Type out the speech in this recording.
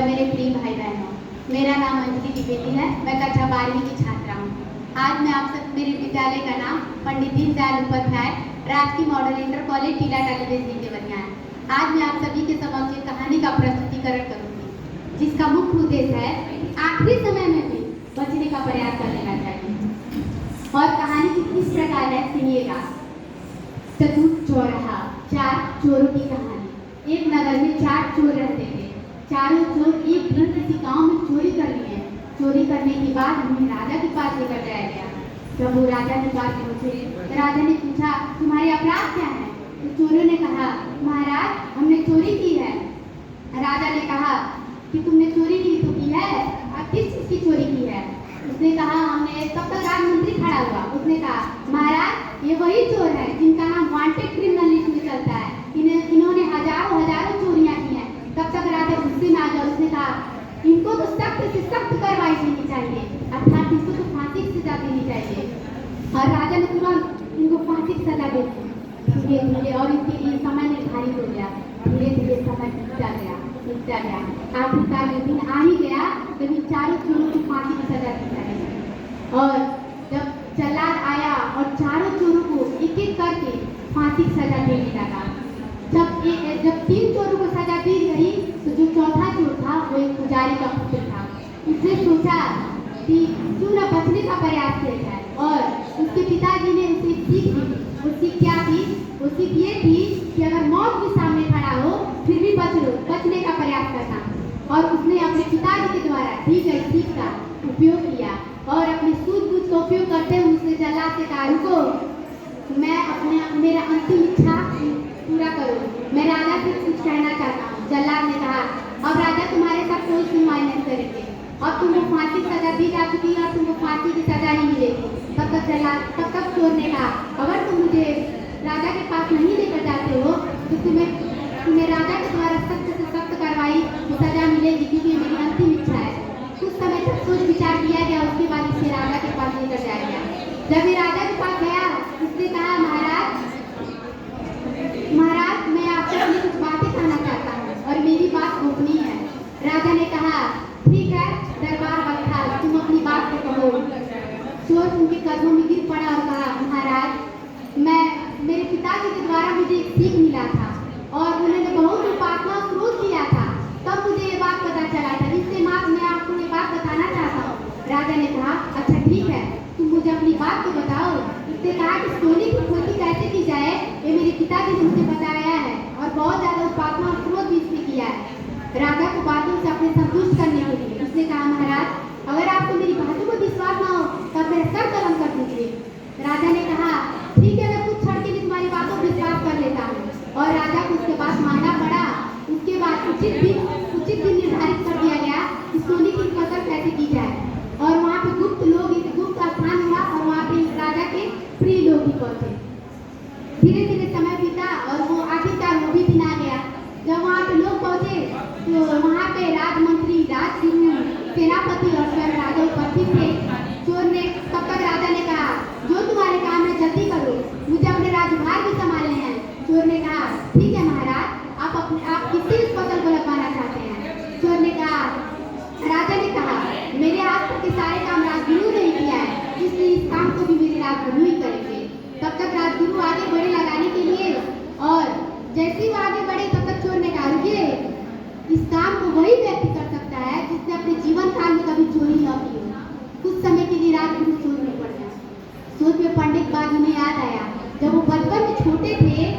और मेरे प्रिय भाई बहनों, मेरा नाम अंजलि द्विवेदी है। मैं कक्षा 12वीं की छात्रा हूँ। आज मैं आप सब मेरे विद्यालय का नाम पंडित दीनदयाल उपाध्याय राजकीय मॉडल इंटर कॉलेज टीला टालीगंज देवरिया है। आज मैं आप सभी के समक्ष एक कहानी का प्रस्तुतिकरण करूँगी, जिसका मुख्य उद्देश्य है आखिरी समय में भी बचने का प्रयास कर लेना चाहिए। और कहानी किस प्रकार है, सुनिएगा। चतुर चौराहा, 4 चोरों की कहानी। एक नगर में 4 चोर रहते थे। चारों चोर एक दिन किसी गांव में चोरी कर लिए। चोरी करने के बाद उन्हें राजा के पास लेकर जाया गया। जब वो राजा के पास पहुंचे, राजा ने पूछा, तुम्हारे अपराध क्या है? तो चोरों ने कहा, महाराज, हमने चोरी की है। राजा ने कहा कि तुमने चोरी की तो की है, अब किस चीज की चोरी की है? उसने कहा, हमने, तब तक राजमंत्री खड़ा हुआ। उसने कहा, महाराज, ये वही चोर है जिनका नाम वांटेड क्रिमिनल लिस्ट में चलता है। इन्होंने हजारों चोरियां की हैं। तब तक राजा गुस्से में आ गया। उसने कहा, इनको तो सख्त से सख्त कार्रवाई देनी चाहिए, अर्थात इनको तो फांसी की सजा देनी चाहिए। और राजा ने तुरंत इनको फांसी की सजा दे दी। धीरे धीरे और इसके लिए समय निर्धारित हो गया। धीरे धीरे समय बीतता गया। आखिरकार एक दिन आ ही गया जब इन चारों चोरों को फांसी की सजा दी जाएगी। और जब जल्लाद आया और चारों चोरों को एक एक करके फांसी की सजा देने लगा। जब 3 चोरों को सजा दी गई तो जो चौथा चोर था वो एक पुजारी का पुत्र था। उसने सोचा कि क्यों न बचने का प्रयास किया जाए, और उसके पिताजी ने उसे सीख दी। वो सीख क्या थी? वो सीख ये थी कि अगर मौत भी सामने खड़ा हो फिर भी बचने का प्रयास करना। और उसने अपने पिताजी के द्वारा दी गई सीख का उपयोग किया और अपनी सूझबूझ का उपयोग करते हुए उसने जल्लाद से कहा, रुको, मैं मेरा अंतिम इच्छा पूरा करो, मैं राजा से कुछ कहना चाहता हूँ। जल्लाद ने कहा, अब राजा तुम्हारे साथ कोई सुनवाई नहीं करेंगे। अब तुमको फांसी की सजा दी जा चुकी है और तुमको फांसी की सजा ही मिलेगी। तब तक चोर ने कहा, अगर तुम मुझे राजा के पास नहीं लेकर जाते हो तो तुम्हें राजा के द्वारा सख्त से सख्त कार्रवाई की सजा मिलेगी, क्योंकि मेरी अंतिम इच्छा है। कुछ समय तक सोच विचार किया गया। उसके बाद इसे राजा के पास लेकर जाया गया। जब ये राजा के पास गया, उसने कहा, महाराज, मैं आपसे अपनी कुछ बातें कहना चाहता हूँ और मेरी बात गोपनीय है। राजा ने कहा, ठीक है, दरबार बखाल, तुम अपनी बात को कहो। चोर उनके कदमों में गिर पड़ा और कहा, महाराज, मेरे पिताजी के द्वारा मुझे एक सीख मिला था और उन्होंने बहुत उपासना और क्रोध किया था, तब मुझे ये बात पता चला था। इससे मैं आपको ये बात बताना चाहता हूँ। राजा ने कहा, अच्छा ठीक है, तुम मुझे अपनी बात तो बताओ। इसने कहा कि सोने की खेती कैसे की जाए ये मेरे पिताजी ने मुझे बताया है और बहुत ज्यादा उपासना और क्रोध भी इसने किया है। राजा को बातों से अपने संतुष्ट करने के लिए उसने कहा, महाराज, अगर आपको मेरी बातों को विश्वास न हो तब मेरा सर कलम कर दीजिए। राजा ने कहा, ठीक है, मैं कुछ क्षण के लिए तुम्हारी बातों पर विश्वास कर लेता हूँ। और राजा को उसके बाद मानना पड़ा। उसके बाद उचित दिन निर्धारित कर दिया गया कि सोने की फसल कैसे की जाए। और वहाँ पे गुप्त स्थान हुआ और वहाँ पे राजा के प्रिय लोग भी पहुंचे। धीरे धीरे समय बीता और वो आखिरकार वो भी दिन आ गया जब वहाँ पे लोग पहुंचे तो वहाँ पे राजमंत्री, राजगुरु, सेनापति और स्वयं राजा उपस्थित थे। चोर ने, तब तक राजा ने कहा, जो तुम्हारे काम है जल्दी करो, मुझे अपने राजभार भी संभालने हैं। चोर ने कहा, ठीक है महाराज, आप किस फसल को लगवाना चाहते हैं? चोर ने कहा, राजा ने कहा, मेरे हाथ तक के सारे काम राजगुरु ने किया है, इसलिए इस काम को भी मेरे राजगुरु ही करेंगे। तब तक राजगुरु आगे बढ़े लगाने के लिए, और जैसे ही वो आगे बढ़े तब तक चोर ने कहा, रुकिए, इस काम को वही व्यक्ति कर सकता है जिसने अपने जीवन काल में कभी चोरी न की हो। कुछ समय के लिए राजगुरु सोच में पड़ गया। सोच में पड़ने के बाद उन्हें याद आया, जब वो बचपन में छोटे थे